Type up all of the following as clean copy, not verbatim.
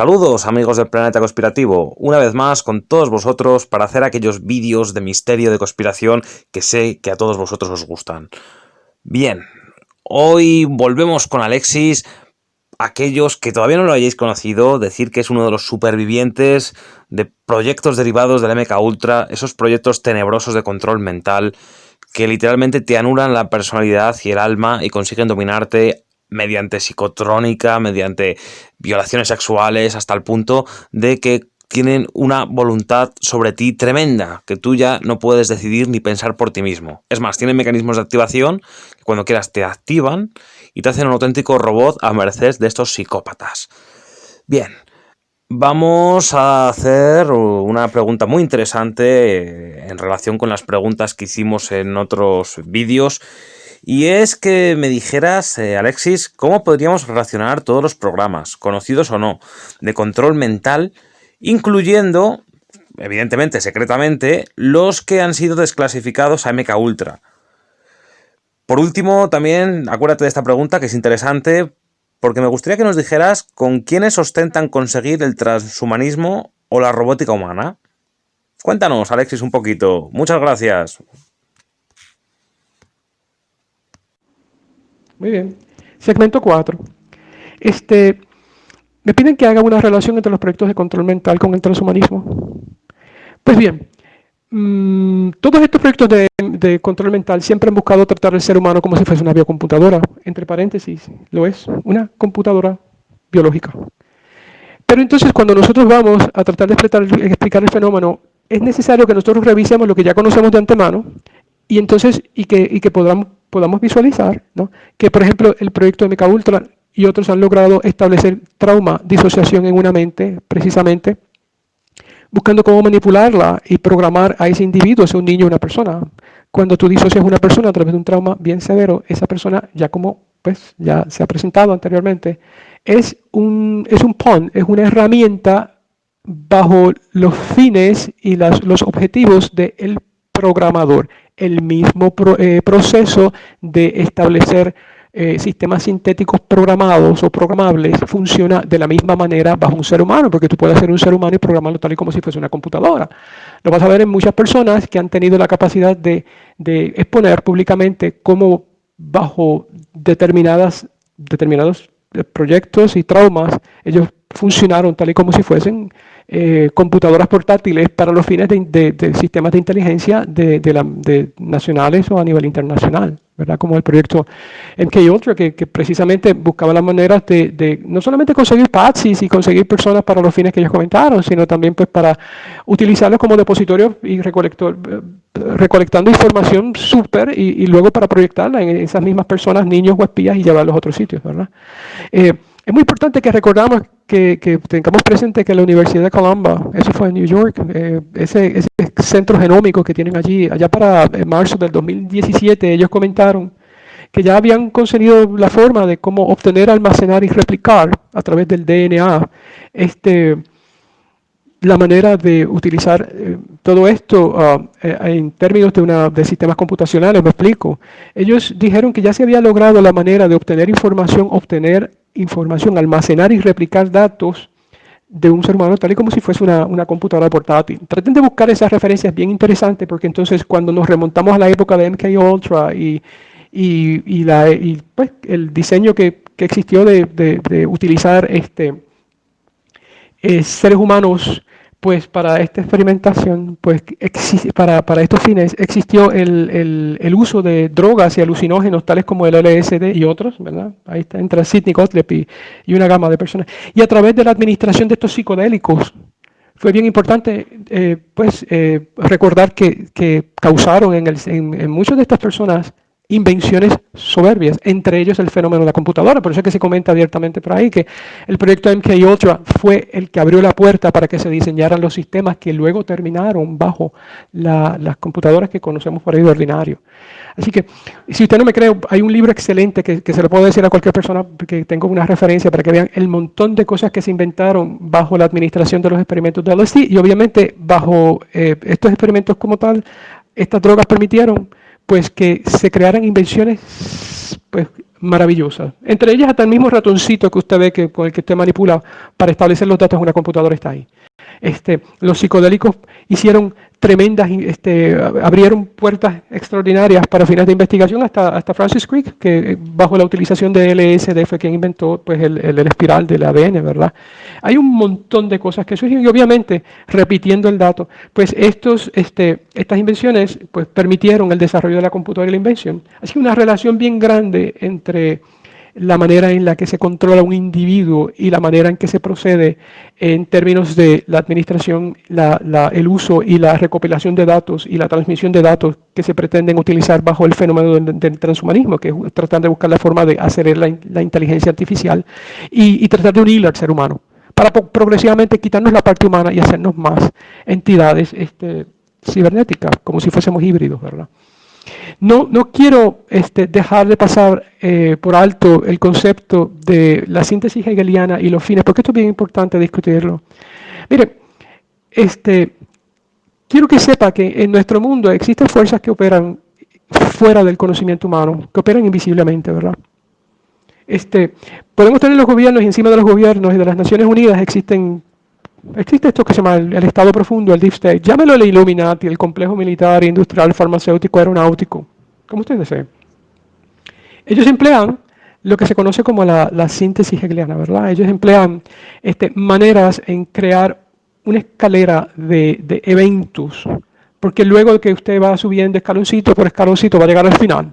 Saludos amigos del Planeta Conspirativo, una vez más con todos vosotros para hacer aquellos vídeos de misterio de conspiración que sé que a todos vosotros os gustan. Bien, hoy volvemos con Alexis. Aquellos que todavía no lo hayáis conocido, decir que es uno de los supervivientes de proyectos derivados del MKUltra, esos proyectos tenebrosos de control mental que literalmente te anulan la personalidad y el alma y consiguen dominarte mediante psicotrónica, mediante violaciones sexuales, hasta el punto de que tienen una voluntad sobre ti tremenda, que tú ya no puedes decidir ni pensar por ti mismo. Es más, tienen mecanismos de activación que cuando quieras te activan y te hacen un auténtico robot a merced de estos psicópatas. Bien, vamos a hacer una pregunta muy interesante en relación con las preguntas que hicimos en otros vídeos. Y es que me dijeras, Alexis, ¿cómo podríamos relacionar todos los programas, conocidos o no, de control mental, incluyendo, evidentemente, secretamente, los que han sido desclasificados a MKUltra? Por último, también acuérdate de esta pregunta, que es interesante, porque me gustaría que nos dijeras con quiénes ostentan conseguir el transhumanismo o la robótica humana. Cuéntanos, Alexis, un poquito. Muchas gracias. Muy bien. Segmento 4. Me piden que haga una relación entre los proyectos de control mental con el transhumanismo. Pues bien, todos estos proyectos de control mental siempre han buscado tratar al ser humano como si fuese una biocomputadora. Entre paréntesis, lo es, una computadora biológica. Pero entonces cuando nosotros vamos a tratar de explicar el fenómeno, es necesario que nosotros revisemos lo que ya conocemos de antemano y entonces que podamos visualizar, ¿no? Que por ejemplo el proyecto de MKUltra y otros han logrado establecer trauma, disociación en una mente, precisamente buscando cómo manipularla y programar a ese individuo, sea un niño o una persona. Cuando tú disocias a una persona a través de un trauma bien severo, esa persona ya como pues ya se ha presentado anteriormente, es un pawn, es una herramienta bajo los fines y los objetivos del programador. El mismo proceso de establecer sistemas sintéticos programados o programables funciona de la misma manera bajo un ser humano, porque tú puedes hacer un ser humano y programarlo tal y como si fuese una computadora. Lo vas a ver en muchas personas que han tenido la capacidad de exponer públicamente cómo bajo determinados proyectos y traumas ellos funcionaron tal y como si fuesen computadoras portátiles para los fines de sistemas de inteligencia de nacionales o a nivel internacional, ¿verdad? Como el proyecto MKUltra, que precisamente buscaba las maneras de no solamente conseguir patsies y conseguir personas para los fines que ellos comentaron, sino también pues para utilizarlos como depositorio y recolectando información súper y luego para proyectarla en esas mismas personas, niños o espías y llevarlos a otros sitios, ¿verdad? Es muy importante que recordamos que tengamos presente que la Universidad de Columbia, eso fue en New York, ese centro genómico que tienen allí, allá para marzo del 2017, ellos comentaron que ya habían conseguido la forma de cómo obtener, almacenar y replicar a través del DNA la manera de utilizar todo esto en términos de sistemas computacionales. Me explico. Ellos dijeron que ya se había logrado la manera de obtener información, almacenar y replicar datos de un ser humano tal y como si fuese una computadora portátil. Traten de buscar esas referencias bien interesantes, porque entonces cuando nos remontamos a la época de MKUltra y pues, el diseño que existió de utilizar seres humanos pues para esta experimentación, pues para estos fines existió el uso de drogas y alucinógenos tales como el LSD y otros, ¿verdad? Ahí está, entra Sidney Gottlieb y una gama de personas. Y a través de la administración de estos psicodélicos, fue bien importante recordar que causaron en muchas de estas personas invenciones soberbias, entre ellos el fenómeno de la computadora. Por eso es que se comenta abiertamente por ahí que el proyecto MKUltra fue el que abrió la puerta para que se diseñaran los sistemas que luego terminaron bajo las computadoras que conocemos por ahí de ordinario. Así que, si usted no me cree, hay un libro excelente que se lo puedo decir a cualquier persona, que tengo una referencia para que vean el montón de cosas que se inventaron bajo la administración de los experimentos de LSD, y obviamente bajo estos experimentos como tal, estas drogas permitieron pues que se crearan invenciones pues maravillosas. Entre ellas hasta el mismo ratoncito que usted ve que, con el que usted manipula para establecer los datos en una computadora está ahí. Los psicodélicos hicieron tremendas, abrieron puertas extraordinarias para fines de investigación hasta Francis Crick, que bajo la utilización de LSD fue quien inventó pues, el espiral del ADN, ¿verdad? Hay un montón de cosas que surgen y obviamente, repitiendo el dato, pues estas invenciones pues, permitieron el desarrollo de la computadora y la invención. Así que una relación bien grande entre la manera en la que se controla un individuo y la manera en que se procede en términos de la administración, el uso y la recopilación de datos y la transmisión de datos que se pretenden utilizar bajo el fenómeno del transhumanismo, que es tratar de buscar la forma de acelerar la inteligencia artificial y tratar de unir al ser humano para progresivamente quitarnos la parte humana y hacernos más entidades cibernéticas, como si fuésemos híbridos, ¿verdad? No quiero dejar de pasar por alto el concepto de la síntesis hegeliana y los fines, porque esto es bien importante discutirlo. Mire, quiero que sepa que en nuestro mundo existen fuerzas que operan fuera del conocimiento humano, que operan invisiblemente, ¿verdad? Podemos tener los gobiernos y encima de los gobiernos y de las Naciones Unidas existe esto que se llama el Estado Profundo, el Deep State. Llámelo el Illuminati, el complejo militar, industrial, farmacéutico, aeronáutico, como usted desee. Ellos emplean lo que se conoce como la síntesis hegeliana, ¿verdad? Ellos emplean maneras en crear una escalera de eventos, porque luego de que usted va subiendo escaloncito por escaloncito va a llegar al final.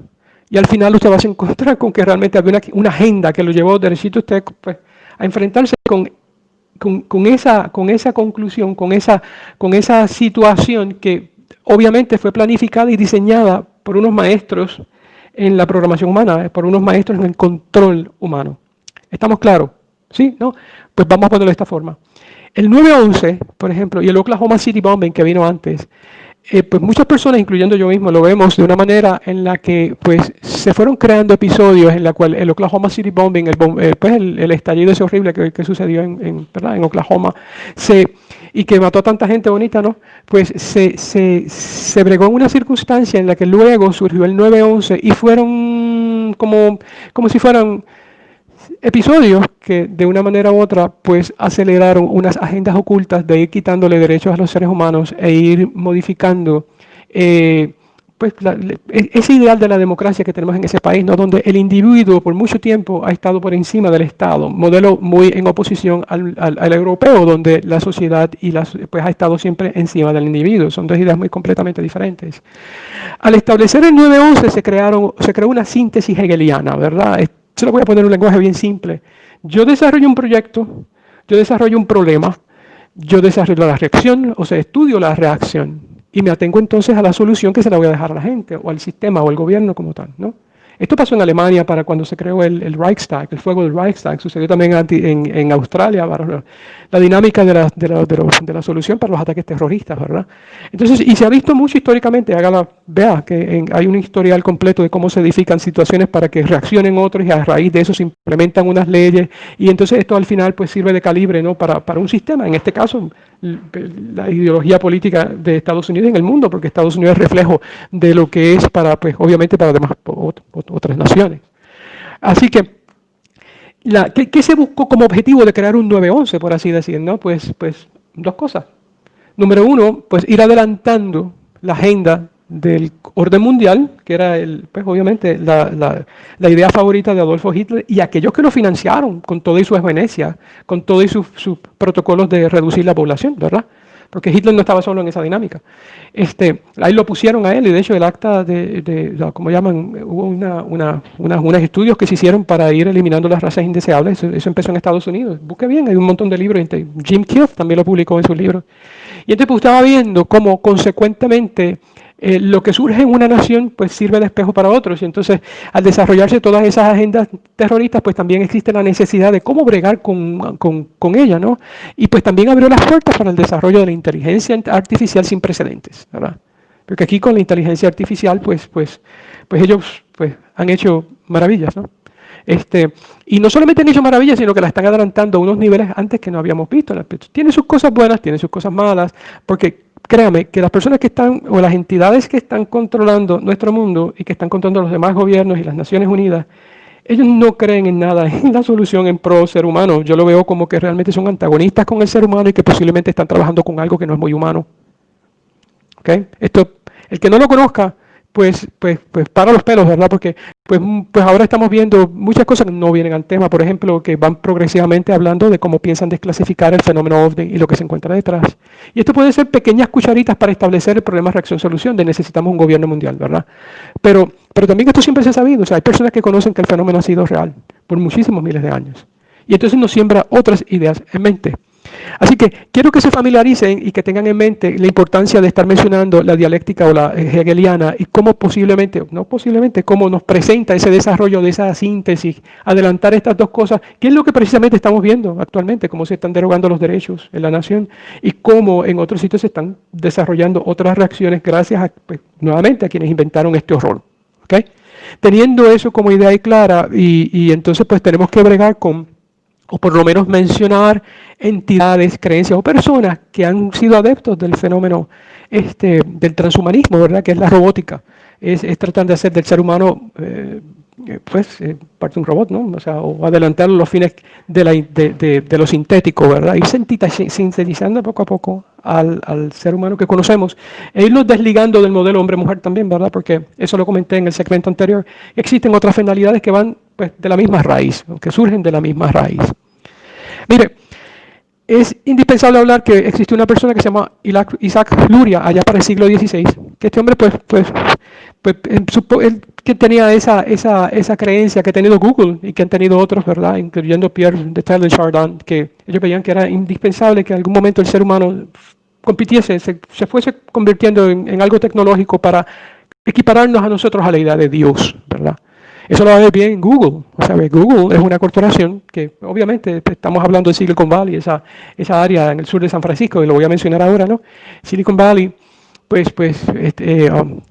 Y al final usted va a encontrar con que realmente había una agenda que lo llevó derechito usted pues, a enfrentarse con esa conclusión, con esa situación que obviamente fue planificada y diseñada por unos maestros en la programación humana, por unos maestros en el control humano. ¿Estamos claros? ¿Sí? ¿No? Pues vamos a ponerlo de esta forma. El 9/11, por ejemplo, y el Oklahoma City Bombing que vino antes, pues muchas personas, incluyendo yo mismo, lo vemos de una manera en la que pues, se fueron creando episodios en la cual el Oklahoma City Bombing, pues, el estallido ese horrible que sucedió en Oklahoma, y que mató a tanta gente bonita, ¿no? Pues se bregó en una circunstancia en la que luego surgió el 9/11 y fueron como si fueran episodios que de una manera u otra pues aceleraron unas agendas ocultas de ir quitándole derechos a los seres humanos e ir modificando pues ese ideal de la democracia que tenemos en ese país, ¿no? Donde el individuo por mucho tiempo ha estado por encima del Estado, modelo muy en oposición al europeo, donde la sociedad pues ha estado siempre encima del individuo. Son dos ideas muy completamente diferentes. Al establecer el 9/11 se creó una síntesis hegeliana, ¿verdad? Se lo voy a poner en un lenguaje bien simple. Yo desarrollo un proyecto, yo desarrollo un problema, yo desarrollo la reacción, o sea, estudio la reacción y me atengo entonces a la solución que se la voy a dejar a la gente, o al sistema, o al gobierno como tal, ¿no? Esto pasó en Alemania para cuando se creó el Reichstag, el fuego del Reichstag. Sucedió también en Australia, para la dinámica de la solución para los ataques terroristas, ¿verdad? Entonces, y se ha visto mucho históricamente, vea que hay un historial completo de cómo se edifican situaciones para que reaccionen otros y a raíz de eso se implementan unas leyes y entonces esto al final pues sirve de calibre, ¿no? para un sistema, en este caso la ideología política de Estados Unidos en el mundo, porque Estados Unidos es reflejo de lo que es pues obviamente para demás otras naciones. Así que, ¿qué se buscó como objetivo de crear un 9/11, por así decir, ¿no? Pues dos cosas. Número uno, pues ir adelantando la agenda del orden mundial, que era pues obviamente la idea favorita de Adolfo Hitler y aquellos que lo financiaron con toda su beneficia, con todos sus protocolos de reducir la población, ¿verdad? Porque Hitler no estaba solo en esa dinámica. Ahí lo pusieron a él y de hecho el acta como llaman, hubo unos estudios que se hicieron para ir eliminando las razas indeseables. Eso empezó en Estados Unidos. Busque bien, hay un montón de libros. Jim Kilf también lo publicó en sus libros. Y entonces pues, estaba viendo cómo consecuentemente lo que surge en una nación pues sirve de espejo para otros y entonces al desarrollarse todas esas agendas terroristas pues también existe la necesidad de cómo bregar con ella, ¿no? Y pues también abrió las puertas para el desarrollo de la inteligencia artificial sin precedentes, ¿verdad? Porque aquí con la inteligencia artificial pues ellos pues han hecho maravillas, ¿no? Y no solamente han hecho maravillas, sino que la están adelantando a unos niveles antes que no habíamos visto. Tiene sus cosas buenas, tiene sus cosas malas, porque créame que las personas que están, o las entidades que están controlando nuestro mundo y que están controlando los demás gobiernos y las Naciones Unidas, ellos no creen en nada, en la solución en pro ser humano. Yo lo veo como que realmente son antagonistas con el ser humano y que posiblemente están trabajando con algo que no es muy humano. ¿Okay? Esto, el que no lo conozca, pues para los pelos, ¿verdad? Porque pues ahora estamos viendo muchas cosas que no vienen al tema. Por ejemplo, que van progresivamente hablando de cómo piensan desclasificar el fenómeno OVNI y lo que se encuentra detrás. Y esto puede ser pequeñas cucharitas para establecer el problema reacción-solución de necesitamos un gobierno mundial, ¿verdad? Pero también esto siempre se ha sabido. O sea, hay personas que conocen que el fenómeno ha sido real por muchísimos miles de años. Y entonces nos siembra otras ideas en mente. Así que quiero que se familiaricen y que tengan en mente la importancia de estar mencionando la dialéctica o la hegeliana y cómo posiblemente, no posiblemente, cómo nos presenta ese desarrollo de esa síntesis, adelantar estas dos cosas, que es lo que precisamente estamos viendo actualmente, cómo se están derogando los derechos en la nación y cómo en otros sitios se están desarrollando otras reacciones gracias a, pues, nuevamente a quienes inventaron este horror. ¿Okay? Teniendo eso como idea y clara y entonces pues tenemos que bregar con, o por lo menos mencionar entidades, creencias o personas que han sido adeptos del fenómeno del transhumanismo, ¿verdad? Que es la robótica. Es tratar de hacer del ser humano parte de un robot, ¿no? O sea, o adelantar los fines de lo sintético, ¿verdad? Ir sintetizando poco a poco al ser humano que conocemos e irnos desligando del modelo hombre-mujer también, ¿verdad? Porque eso lo comenté en el segmento anterior. Existen otras finalidades que van pues, de la misma raíz, que surgen de la misma raíz. Mire, es indispensable hablar que existe una persona que se llama Isaac Luria, allá para el siglo XVI, que este hombre él que tenía esa creencia que ha tenido Google y que han tenido otros, ¿verdad? Incluyendo Pierre de Chardin, que ellos veían que era indispensable que en algún momento el ser humano compitiese, se fuese convirtiendo en algo tecnológico para equipararnos a nosotros a la idea de Dios, ¿verdad? Eso lo va a ver bien Google. O sea, Google es una corporación que obviamente estamos hablando de Silicon Valley, esa área en el sur de San Francisco, y lo voy a mencionar ahora, ¿no? Silicon Valley,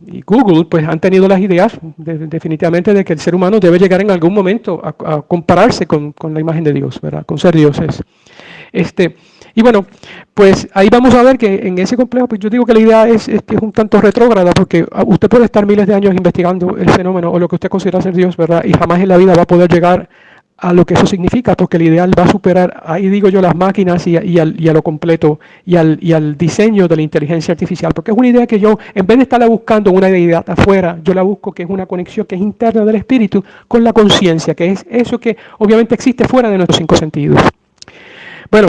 y Google pues han tenido las ideas definitivamente de que el ser humano debe llegar en algún momento a compararse con la imagen de Dios, ¿verdad? Con ser dioses. Y bueno, pues ahí vamos a ver que en ese complejo, pues yo digo que la idea es que es un tanto retrógrada, porque usted puede estar miles de años investigando el fenómeno o lo que usted considera ser Dios, ¿verdad? Y jamás en la vida va a poder llegar a lo que eso significa, porque el ideal va a superar, ahí digo yo, las máquinas y a lo completo y al diseño de la inteligencia artificial, porque es una idea que yo, en vez de estarla buscando una deidad afuera, yo la busco que es una conexión que es interna del espíritu con la conciencia, que es eso que obviamente existe fuera de nuestros 5 sentidos. Bueno,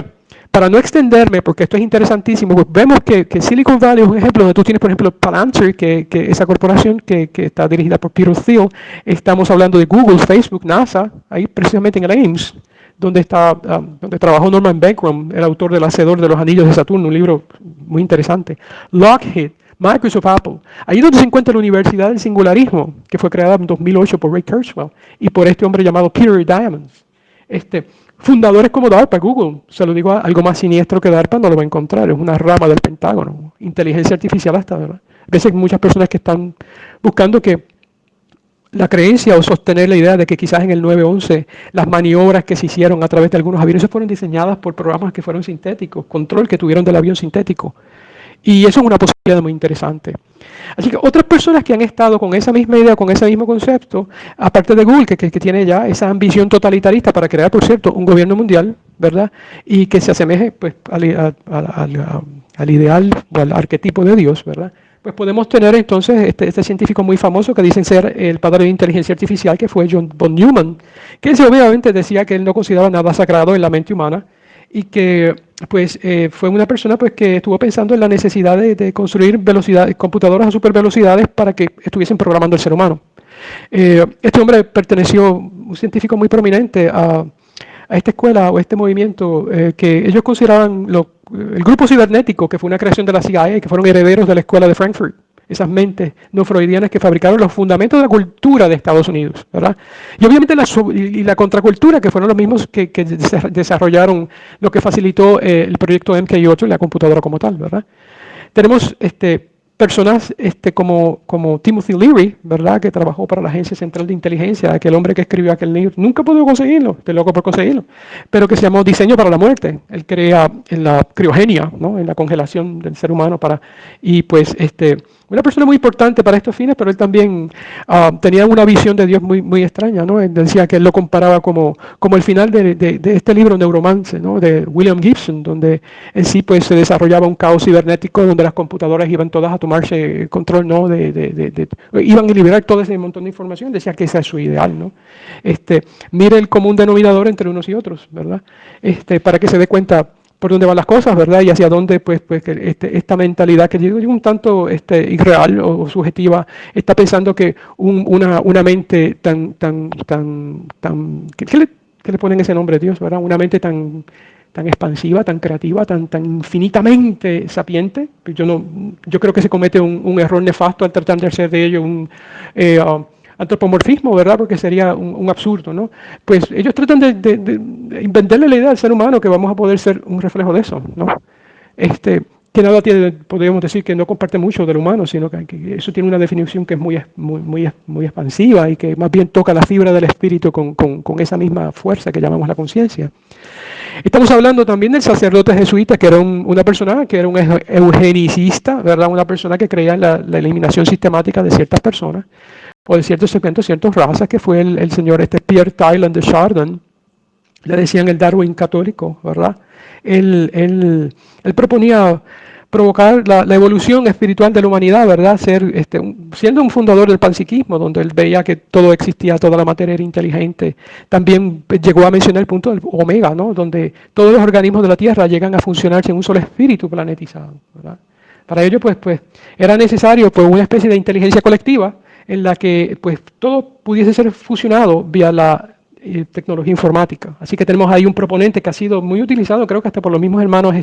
para no extenderme, porque esto es interesantísimo, pues vemos que Silicon Valley es un ejemplo donde tú tienes, por ejemplo, Palantir, que esa corporación que está dirigida por Peter Thiel. Estamos hablando de Google, Facebook, NASA, ahí precisamente en el Ames, donde trabajó Norman Bancroft, el autor del Hacedor de los Anillos de Saturno, un libro muy interesante. Lockheed, Microsoft, Apple. Ahí donde se encuentra la Universidad del Singularismo, que fue creada en 2008 por Ray Kurzweil y por este hombre llamado Peter Diamandis. Fundadores como DARPA, Google, se lo digo, algo más siniestro que DARPA no lo va a encontrar, es una rama del Pentágono, inteligencia artificial hasta, ¿verdad? A veces hay muchas personas que están buscando que la creencia o sostener la idea de que quizás en el 9/11 las maniobras que se hicieron a través de algunos aviones fueron diseñadas por programas que fueron sintéticos, control que tuvieron del avión sintético. Y eso es una posibilidad muy interesante. Así que otras personas que han estado con esa misma idea, con ese mismo concepto, aparte de Google, que tiene ya esa ambición totalitarista para crear, por cierto, un gobierno mundial, ¿verdad? Y que se asemeje pues, al ideal o al arquetipo de Dios, ¿verdad? Pues podemos tener entonces este científico muy famoso que dicen ser el padre de inteligencia artificial, que fue John von Neumann, que él obviamente decía que él no consideraba nada sagrado en la mente humana, y que pues fue una persona pues que estuvo pensando en la necesidad de construir computadoras a super velocidades para que estuviesen programando el ser humano. Este hombre perteneció, un científico muy prominente, a esta escuela o a este movimiento que ellos consideraban el grupo cibernético, que fue una creación de la CIA, que fueron herederos de la escuela de Frankfurt. Esas mentes no freudianas que fabricaron los fundamentos de la cultura de Estados Unidos, ¿verdad? Y obviamente la contracultura, que fueron los mismos que desarrollaron lo que facilitó el proyecto MK8 y la computadora como tal, ¿verdad? Tenemos personas como Timothy Leary, ¿verdad? Que trabajó para la Agencia Central de Inteligencia, aquel hombre que escribió aquel libro. Nunca pudo conseguirlo, estoy loco por conseguirlo, pero que se llamó Diseño para la Muerte. Él crea en la criogenia, ¿no? En la congelación del ser humano y pues una persona muy importante para estos fines, pero él también tenía una visión de Dios muy, muy extraña, ¿no? Él decía que él lo comparaba como el final de este libro Neuromance, ¿no? De William Gibson, donde en sí pues se desarrollaba un caos cibernético donde las computadoras iban todas a tomarse control, ¿no? Iban a liberar todo ese montón de información. Decía que ese es su ideal, ¿no? Mire el común denominador entre unos y otros, ¿verdad? Para que se dé cuenta por dónde van las cosas, ¿verdad? Y hacia dónde, pues que esta mentalidad que digo un tanto irreal o subjetiva, está pensando que una mente ¿qué le ponen ese nombre, Dios, ¿verdad? Una mente tan expansiva, tan creativa, tan infinitamente sapiente. Yo creo que se comete un error nefasto al tratar de hacer de ello un antropomorfismo, ¿verdad? Porque sería un absurdo, ¿no? Pues ellos tratan de venderle la idea al ser humano que vamos a poder ser un reflejo de eso, ¿no? Que nada tiene, podríamos decir que no comparte mucho del humano, sino que eso tiene una definición que es muy expansiva y que más bien toca la fibra del espíritu con esa misma fuerza que llamamos la conciencia. Estamos hablando también del sacerdote jesuita, que era una persona que era un eugenicista, ¿verdad? Una persona que creía en la eliminación sistemática de ciertas personas o de ciertos segmentos, ciertas razas, que fue el señor Pierre Tyland de Chardin. Le decían el Darwin católico, ¿verdad? Él proponía provocar la evolución espiritual de la humanidad, ¿verdad? Siendo un fundador del panpsiquismo, donde él veía que todo existía, toda la materia era inteligente. También llegó a mencionar el punto del omega, ¿no? Donde todos los organismos de la Tierra llegan a funcionar en un solo espíritu planetizado, ¿verdad? Para ello, pues era necesario una especie de inteligencia colectiva en la que pues todo pudiese ser fusionado vía la tecnología informática. Así que tenemos ahí un proponente que ha sido muy utilizado, creo que hasta por los mismos hermanos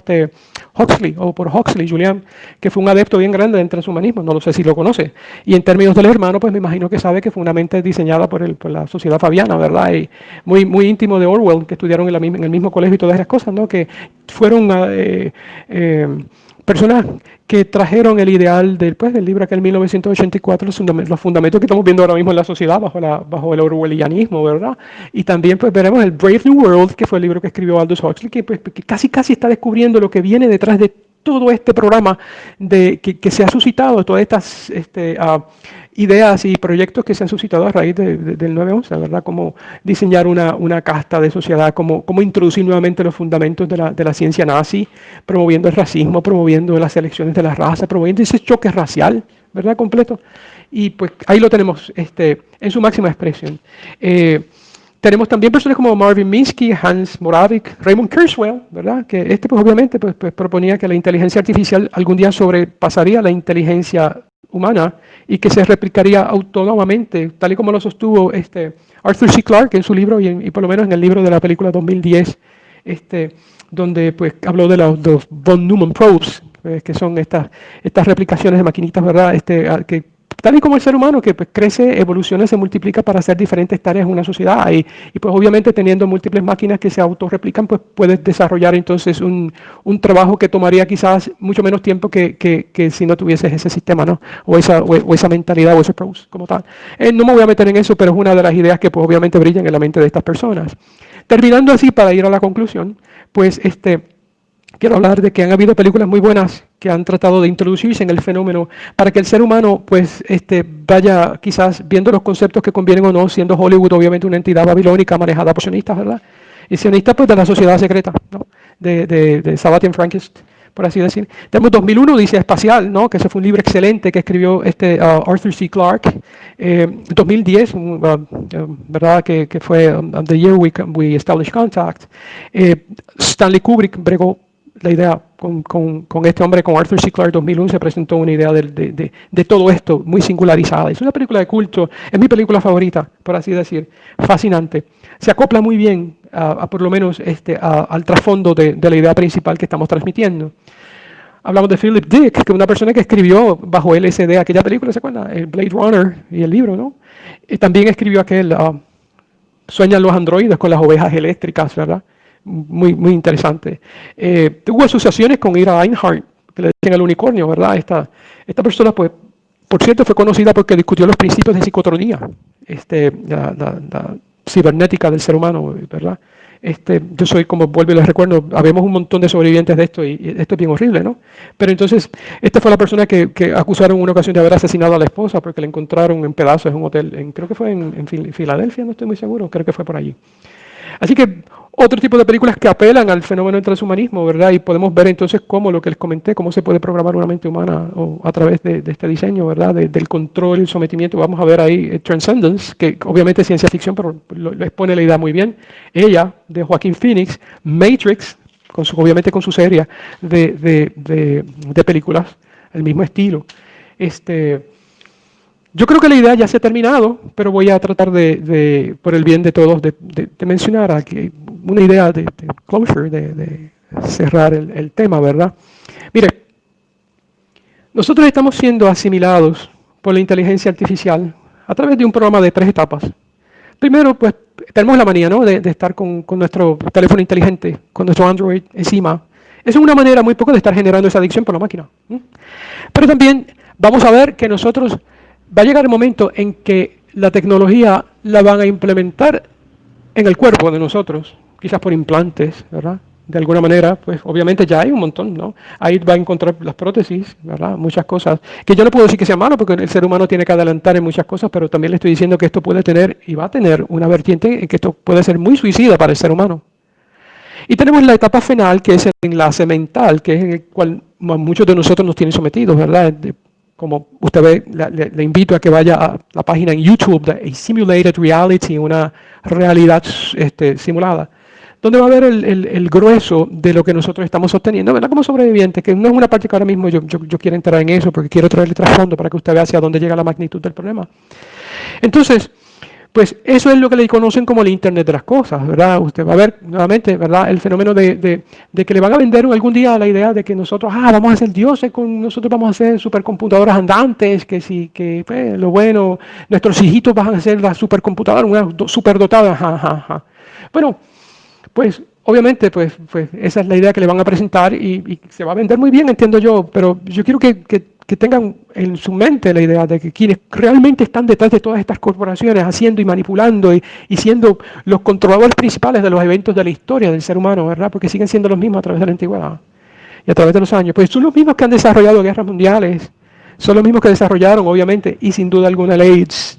Huxley, o por Huxley, Julian, que fue un adepto bien grande del transhumanismo, no lo sé si lo conoce. Y en términos del hermano, pues me imagino que sabe que fue una mente diseñada por la sociedad fabiana, ¿verdad? Y muy íntimo de Orwell, que estudiaron en el mismo colegio y todas esas cosas, ¿no? Que fueron personas que trajeron el ideal del libro aquel 1984, los fundamentos que estamos viendo ahora mismo en la sociedad bajo el orwellianismo, ¿verdad? Y también pues veremos el Brave New World, que fue el libro que escribió Aldous Huxley, que casi está descubriendo lo que viene detrás de todo este programa que se ha suscitado, todas estas ideas y proyectos que se han suscitado a raíz del 9/11, ¿verdad? Cómo diseñar una casta de sociedad, cómo introducir nuevamente los fundamentos de la ciencia nazi, promoviendo el racismo, promoviendo las elecciones de la raza, promoviendo ese choque racial, ¿verdad? Completo. Y pues ahí lo tenemos en su máxima expresión. Tenemos también personas como Marvin Minsky, Hans Moravec, Raymond Kurzweil, ¿verdad? Que pues obviamente pues proponía que la inteligencia artificial algún día sobrepasaría la inteligencia humana y que se replicaría autónomamente, tal y como lo sostuvo Arthur C. Clarke en su libro y por lo menos en el libro de la película 2010, donde pues habló de los von Neumann probes, que son estas replicaciones de maquinitas, ¿verdad? Que tal y como el ser humano que pues, crece, evoluciona, se multiplica para hacer diferentes tareas en una sociedad y pues obviamente teniendo múltiples máquinas que se autorreplican, pues puedes desarrollar entonces un trabajo que tomaría quizás mucho menos tiempo que si no tuvieses ese sistema, ¿no? O esa mentalidad o ese approach como tal. No me voy a meter en eso, pero es una de las ideas que pues obviamente brillan en la mente de estas personas. Terminando así, para ir a la conclusión, pues quiero hablar de que han habido películas muy buenas que han tratado de introducirse en el fenómeno para que el ser humano pues vaya quizás viendo los conceptos que convienen o no, siendo Hollywood obviamente una entidad babilónica manejada por sionistas, ¿verdad? Y sionistas pues de la sociedad secreta, ¿no? De Sabathia Frankist, por así decir. Tenemos 2001, Odisea Espacial, ¿no? Que ese fue un libro excelente que escribió Arthur C. Clarke. 2010, ¿verdad? Que fue The Year We Established Contact. Stanley Kubrick bregó la idea con este hombre, con Arthur C. Clarke. 2001 se presentó una idea de todo esto muy singularizada. Es una película de culto, es mi película favorita, por así decir, fascinante. Se acopla muy bien por lo menos al trasfondo de la idea principal que estamos transmitiendo. Hablamos de Philip Dick, que es una persona que escribió bajo LSD aquella película, ¿se acuerdan? El Blade Runner y el libro, ¿no? Y también escribió aquel Sueñan los androides con las ovejas eléctricas, ¿verdad? Muy interesante. Tuvo asociaciones con Ira Einhardt, que le decían el unicornio, ¿verdad? Esta persona, pues, por cierto, fue conocida porque discutió los principios de psicotronía, la cibernética del ser humano, ¿verdad? Yo soy, como vuelvo y les recuerdo, habemos un montón de sobrevivientes de esto y esto es bien horrible, ¿no? Pero entonces, esta fue la persona que acusaron en una ocasión de haber asesinado a la esposa porque la encontraron en pedazos en un hotel, creo que fue en Filadelfia, no estoy muy seguro, creo que fue por allí. Así que otro tipo de películas que apelan al fenómeno del transhumanismo, ¿verdad? Y podemos ver entonces cómo, lo que les comenté, cómo se puede programar una mente humana a través de este diseño, ¿verdad? Del control y el sometimiento. Vamos a ver ahí Transcendence, que obviamente es ciencia ficción, pero lo expone la idea muy bien. Ella, de Joaquín Phoenix, Matrix, obviamente con su serie de películas, el mismo estilo. Yo creo que la idea ya se ha terminado, pero voy a tratar por el bien de todos, de mencionar aquí una idea de closure, de cerrar el tema, ¿verdad? Mire, nosotros estamos siendo asimilados por la inteligencia artificial a través de un programa de 3 etapas. Primero, pues, tenemos la manía, ¿no?, de estar con nuestro teléfono inteligente, con nuestro Android encima. Esa es una manera muy poco de estar generando esa adicción por la máquina. Pero también vamos a ver que nosotros va a llegar el momento en que la tecnología la van a implementar en el cuerpo de nosotros, quizás por implantes, ¿verdad? De alguna manera, pues obviamente ya hay un montón, ¿no? Ahí va a encontrar las prótesis, ¿verdad? Muchas cosas, que yo no puedo decir que sea malo, porque el ser humano tiene que adelantar en muchas cosas, pero también le estoy diciendo que esto puede tener, y va a tener, una vertiente en que esto puede ser muy suicida para el ser humano. Y tenemos la etapa final, que es el enlace mental, que es en el cual muchos de nosotros nos tienen sometidos, ¿verdad? Como usted ve, le invito a que vaya a la página en YouTube de A Simulated Reality, una realidad simulada, donde va a ver el grueso de lo que nosotros estamos sosteniendo, ¿verdad? Como sobrevivientes, que no es una parte que ahora mismo yo quiero entrar en eso, porque quiero traerle trasfondo para que usted vea hacia dónde llega la magnitud del problema. Entonces, pues eso es lo que le conocen como el Internet de las cosas, ¿verdad? Usted va a ver nuevamente, ¿verdad?, el fenómeno de que le van a vender algún día la idea de que nosotros, vamos a ser dioses, nosotros vamos a ser supercomputadoras andantes, que pues, lo bueno, nuestros hijitos van a ser la supercomputadora, una superdotada, Bueno, pues obviamente, pues esa es la idea que le van a presentar y se va a vender muy bien, entiendo yo, pero yo quiero que tengan en su mente la idea de que quienes realmente están detrás de todas estas corporaciones haciendo y manipulando y siendo los controladores principales de los eventos de la historia del ser humano, ¿verdad? Porque siguen siendo los mismos a través de la antigüedad y a través de los años. Pues son los mismos que han desarrollado guerras mundiales, son los mismos que desarrollaron, obviamente, y sin duda alguna, el AIDS.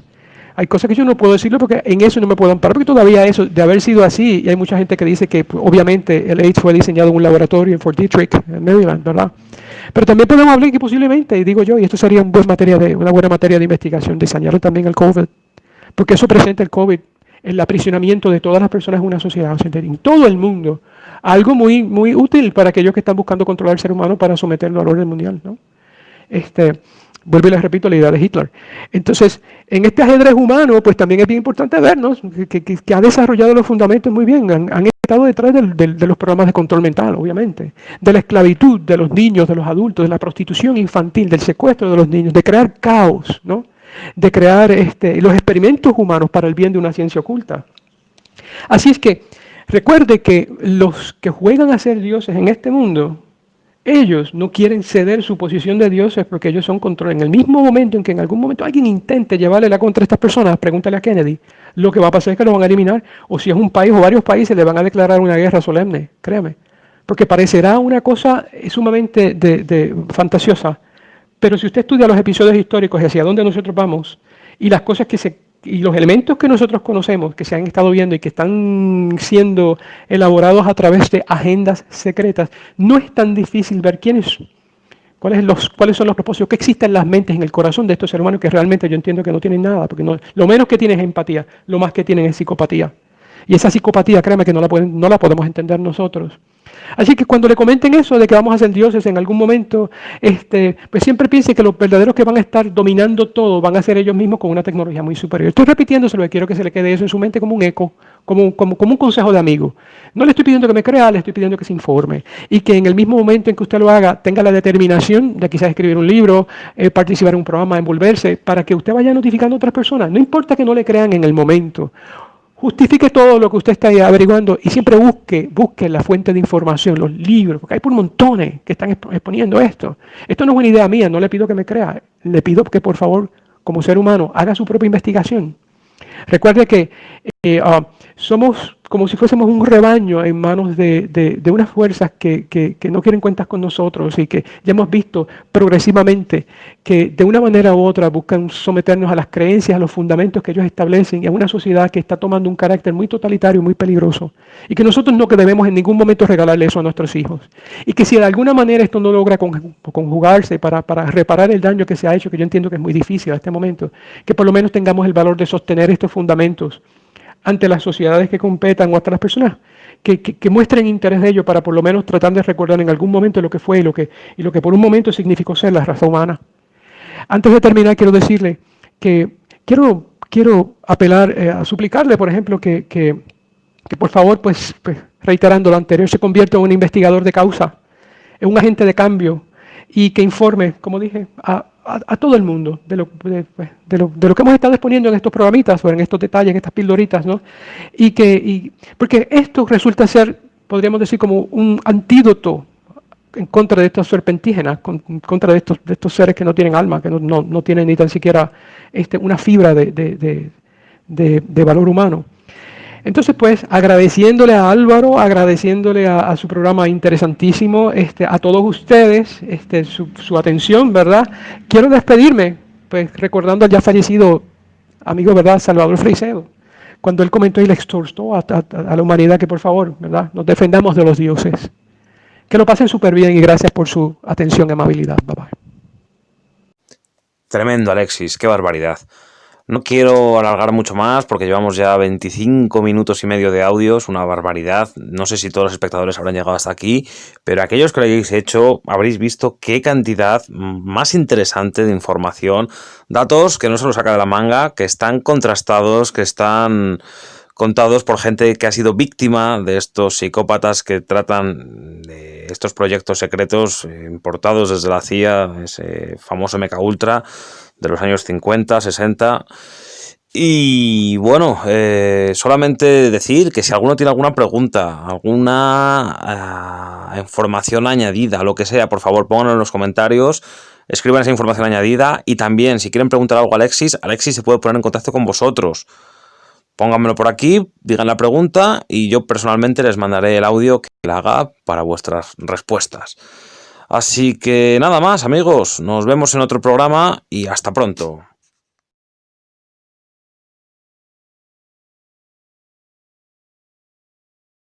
Hay cosas que yo no puedo decirlo porque en eso no me puedo amparar, porque todavía eso, de haber sido así, y hay mucha gente que dice que pues, obviamente el AIDS fue diseñado en un laboratorio en Fort Detrick, en Maryland, ¿verdad? Pero también podemos hablar que posiblemente, y digo yo, y esto sería una buena materia de investigación, diseñaron también el COVID, porque eso presenta el COVID, el aprisionamiento de todas las personas en una sociedad, en todo el mundo, algo muy, muy útil para aquellos que están buscando controlar al ser humano para someterlo al orden mundial, ¿no? Vuelvo y les repito la idea de Hitler. Entonces, en este ajedrez humano, pues también es bien importante vernos que ha desarrollado los fundamentos muy bien. Han estado detrás de los programas de control mental, obviamente. De la esclavitud de los niños, de los adultos, de la prostitución infantil, del secuestro de los niños, de crear caos, ¿no? De crear los experimentos humanos para el bien de una ciencia oculta. Así es que, recuerde que los que juegan a ser dioses en este mundo, ellos no quieren ceder su posición de dioses porque ellos son control. En el mismo momento en que en algún momento alguien intente llevarle la contra a estas personas, pregúntale a Kennedy, lo que va a pasar es que lo van a eliminar, o si es un país o varios países, le van a declarar una guerra solemne, créame. Porque parecerá una cosa sumamente fantasiosa, pero si usted estudia los episodios históricos y hacia dónde nosotros vamos, y las cosas y los elementos que nosotros conocemos, que se han estado viendo y que están siendo elaborados a través de agendas secretas, no es tan difícil ver cuáles son los propósitos que existen en las mentes, en el corazón de estos seres humanos, que realmente yo entiendo que no tienen nada, porque lo menos que tienen es empatía, lo más que tienen es psicopatía. Y esa psicopatía, créeme que no la podemos entender nosotros. Así que cuando le comenten eso de que vamos a ser dioses en algún momento, pues siempre piense que los verdaderos que van a estar dominando todo van a ser ellos mismos con una tecnología muy superior. Estoy repitiéndoselo y quiero que se le quede eso en su mente como un eco, como un consejo de amigo. No le estoy pidiendo que me crea, le estoy pidiendo que se informe. Y que en el mismo momento en que usted lo haga, tenga la determinación de quizás escribir un libro, participar en un programa, envolverse, para que usted vaya notificando a otras personas. No importa que no le crean en el momento. Justifique todo lo que usted está averiguando y siempre busque la fuente de información, los libros, porque hay por montones que están exponiendo esto. Esto no es una idea mía, no le pido que me crea, le pido que por favor, como ser humano, haga su propia investigación. Recuerde que somos como si fuésemos un rebaño en manos de unas fuerzas que no quieren cuentas con nosotros y que ya hemos visto progresivamente que de una manera u otra buscan someternos a las creencias, a los fundamentos que ellos establecen y a una sociedad que está tomando un carácter muy totalitario, muy peligroso. Y que nosotros no debemos en ningún momento regalarle eso a nuestros hijos. Y que si de alguna manera esto no logra conjugarse para reparar el daño que se ha hecho, que yo entiendo que es muy difícil a este momento, que por lo menos tengamos el valor de sostener estos fundamentos ante las sociedades que competan o hasta las personas que muestren interés de ello para por lo menos tratar de recordar en algún momento lo que fue y lo que por un momento significó ser la raza humana. Antes de terminar, quiero decirle que quiero apelar, a suplicarle, por ejemplo, que por favor, pues reiterando lo anterior, se convierta en un investigador de causa, en un agente de cambio y que informe, como dije, a todo el mundo de lo que hemos estado exponiendo en estos programitas o en estos detalles, en estas pildoritas, ¿no? Porque esto resulta ser, podríamos decir, como un antídoto en contra de estos serpentígenas, en contra de estos seres que no tienen alma, que no tienen ni tan siquiera una fibra de valor humano. Entonces, pues, agradeciéndole a Álvaro, agradeciéndole a su programa interesantísimo, a todos ustedes, su atención, ¿verdad? Quiero despedirme, pues, recordando al ya fallecido amigo, ¿verdad?, Salvador Freixedo, cuando él comentó y le exhortó a la humanidad que, por favor, ¿verdad?, nos defendamos de los dioses. Que lo pasen súper bien y gracias por su atención y amabilidad. Bye bye. Tremendo, Alexis, qué barbaridad. No quiero alargar mucho más porque llevamos ya 25 minutos y medio de audios, una barbaridad. No sé si todos los espectadores habrán llegado hasta aquí, pero aquellos que lo hayáis hecho habréis visto qué cantidad más interesante de información, datos que no se los saca de la manga, que están contrastados, que están contados por gente que ha sido víctima de estos psicópatas que tratan de estos proyectos secretos importados desde la CIA, ese famoso MK Ultra de los años 50, 60. Y bueno, solamente decir que si alguno tiene alguna pregunta, alguna información añadida, lo que sea, por favor pónganlo en los comentarios, escriban esa información añadida y también si quieren preguntar algo a Alexis se puede poner en contacto con vosotros. Pónganmelo por aquí, digan la pregunta y yo personalmente les mandaré el audio que le haga para vuestras respuestas. Así que nada más, amigos, nos vemos en otro programa y hasta pronto.